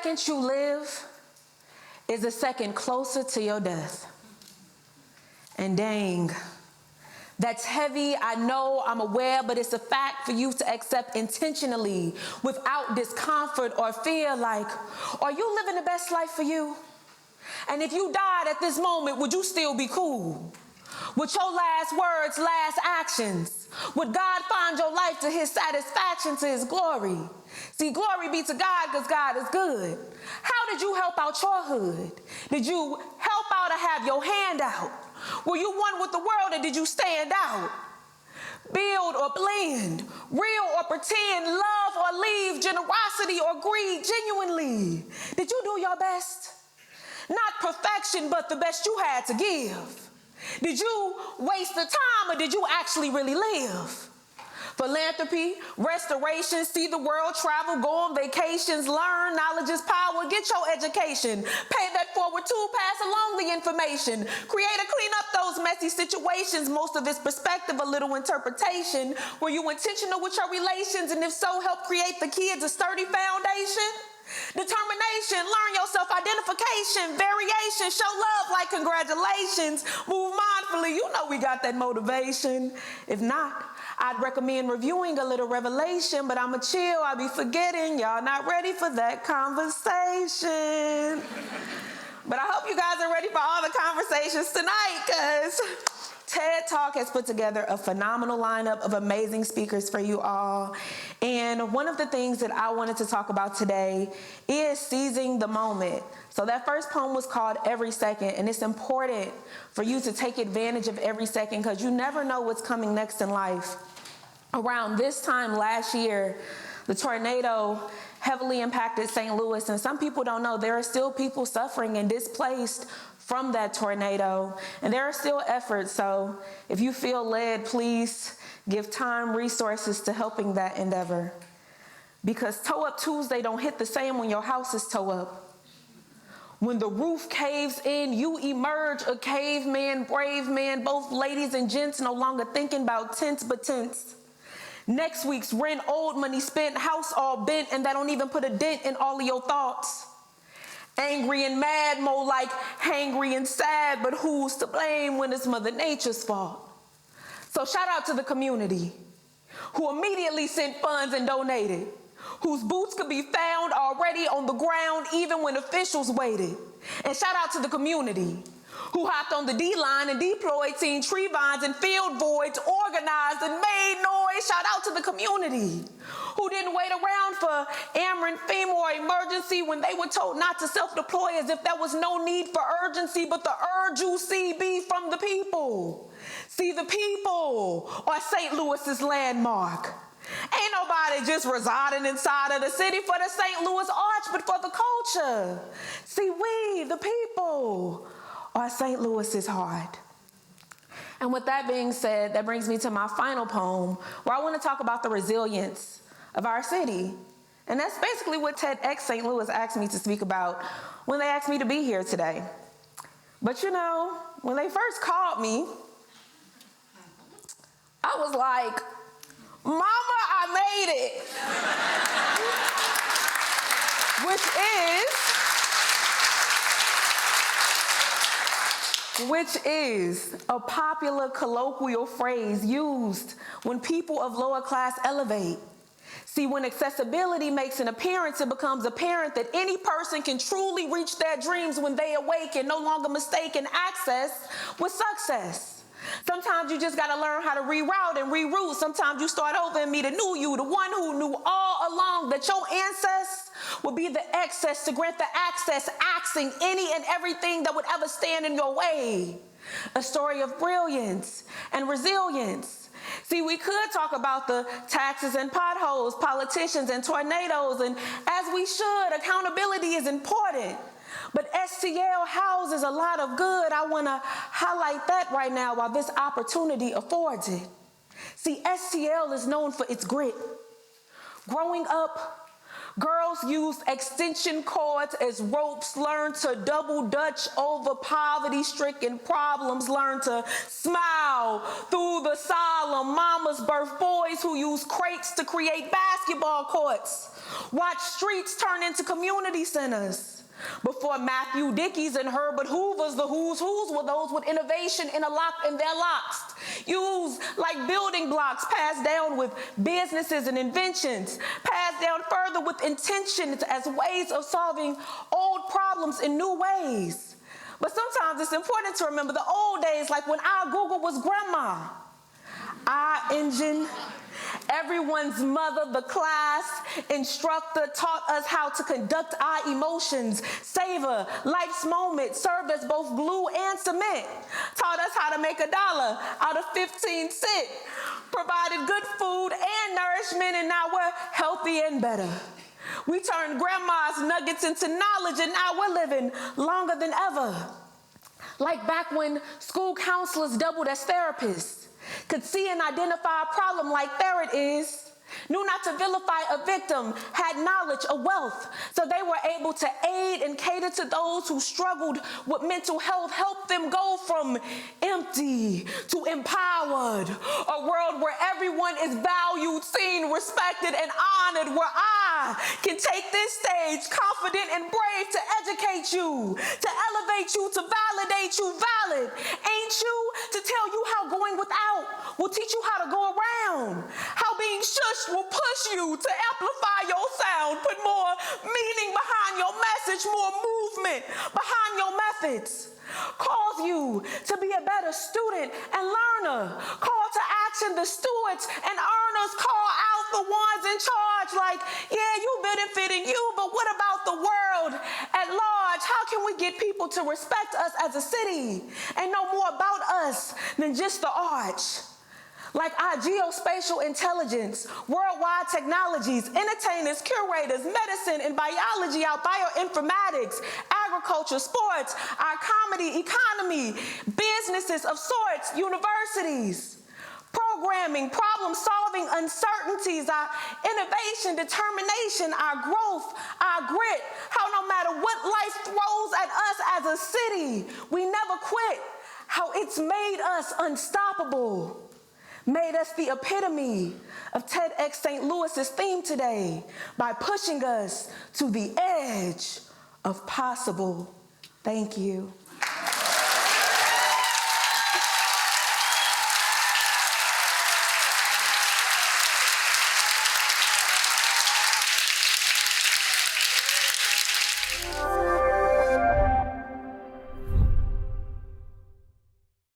second you live is a second closer to your death. And dang, that's heavy, I know, I'm aware, but it's a fact for you to accept intentionally without discomfort or fear. Like, are you living the best life for you? And if you died at this moment, would you still be cool? With your last words, last actions, would God find your life to his satisfaction, to his glory? See, glory be to God because God is good. How did you help out your hood? Did you help out or have your hand out? Were you one with the world or did you stand out? Build or blend, real or pretend, love or leave, generosity or greed, genuinely. Did you do your best? Not perfection, but the best you had to give. Did you waste the time or did you actually really live? Philanthropy, restoration, see the world, travel, go on vacations, learn, knowledge is power, get your education, pay that forward too, pass along the information, create or clean up those messy situations, most of it's perspective, a little interpretation. Were you intentional with your relations, and if so, help create the kids a sturdy foundation? Determination, learn your self-identification, variation, show love like congratulations, move mindfully, you know we got that motivation. If not, I'd recommend reviewing a little revelation, but I'ma chill, I'll be forgetting, y'all not ready for that conversation. But I hope you guys are ready for all the conversations tonight, because TED Talk has put together a phenomenal lineup of amazing speakers for you all. And one of the things that I wanted to talk about today is seizing the moment. So that first poem was called Every Second, and it's important for you to take advantage of every second because you never know what's coming next in life. Around this time last year, the tornado heavily impacted St. Louis, and some people don't know there are still people suffering and displaced from that tornado, and there are still efforts. So if you feel led, please give time, resources to helping that endeavor. Because Toe Up Tuesday don't hit the same when your house is toe up. When the roof caves in, you emerge a caveman, brave man, both ladies and gents no longer thinking about tents but tents. Next week's rent, old money spent, house all bent, and that don't even put a dent in all of your thoughts. Angry and mad, more like hangry and sad, but who's to blame when it's Mother Nature's fault? So shout out to the community who immediately sent funds and donated, whose boots could be found already on the ground even when officials waited. And shout out to the community who hopped on the D-line and deployed, seen tree vines and field voids, organized and made noise. Shout out to the community who didn't wait around for Ameren, FEMA, or emergency when they were told not to self-deploy as if there was no need for urgency, but the urgency be from the people. See, the people are St. Louis's landmark. Ain't nobody just residing inside of the city for the St. Louis Arch, but for the culture. See, we, the people, are St. Louis's heart. And with that being said, that brings me to my final poem, where I want to talk about the resilience of our city. And that's basically what TEDxStLouis asked me to speak about when they asked me to be here today. But you know, when they first called me, I was like, Mama, I made it. Which is a popular colloquial phrase used when people of lower class elevate. See, when accessibility makes an appearance, it becomes apparent that any person can truly reach their dreams when they awake and no longer mistaken access with success. Sometimes you just gotta learn how to reroute and reroute. Sometimes you start over and meet a new you, the one who knew all along that your ancestors would be the excess to grant the access, axing any and everything that would ever stand in your way. A story of brilliance and resilience. See, we could talk about the taxes and potholes, politicians and tornadoes, and as we should, accountability is important. But STL houses a lot of good. I want to highlight that right now while this opportunity affords it. See, STL is known for its grit. Growing up, girls used extension cords as ropes, learned to double dutch over poverty-stricken problems, learned to smile smile through the solemn mama's birth, boys who use crates to create basketball courts, watch streets turn into community centers. Before Matthew Dickies and Herbert Hoover's, the who's were those with innovation in their locks, used like building blocks, passed down with businesses and inventions, passed down further with intentions as ways of solving old problems in new ways. But sometimes it's important to remember the old days, like when our Google was grandma, our engine, everyone's mother, the class instructor taught us how to conduct our emotions, savor life's moments, served as both glue and cement, taught us how to make $1 out of 15 cents, provided good food and nourishment, and now we're healthy and better. We turned grandma's nuggets into knowledge, and now we're living longer than ever. Like back when school counselors doubled as therapists, could see and identify a problem like there it is, knew not to vilify a victim, had knowledge, a wealth, so they were able to aid and cater to those who struggled with mental health, help them go from empty to empowered, a world where everyone is valued, seen, respected, and honored, where I can take this stage confident and brave to educate you, to elevate you, to validate you valid. Ain't you? To tell you how going without will teach you how to go around, how being shushed will push you to amplify your sound, put more meaning behind your message, more movement behind your methods, cause you to be a better student and learner, call to action the stewards and earners, call out the ones in charge, like, yeah, you benefiting you, but what about the world at large? How can we get people to respect us as a city and know more about us than just the arch? Like our geospatial intelligence, worldwide technologies, entertainers, curators, medicine and biology, our bioinformatics, agriculture, sports, our comedy, economy, businesses of sorts, universities, programming, problem solving, uncertainties, our innovation, determination, our growth, our grit, how no matter what life throws at us as a city, we never quit, how it's made us unstoppable. Made us the epitome of TEDxStLouis' theme today by pushing us to the edge of possible. Thank you.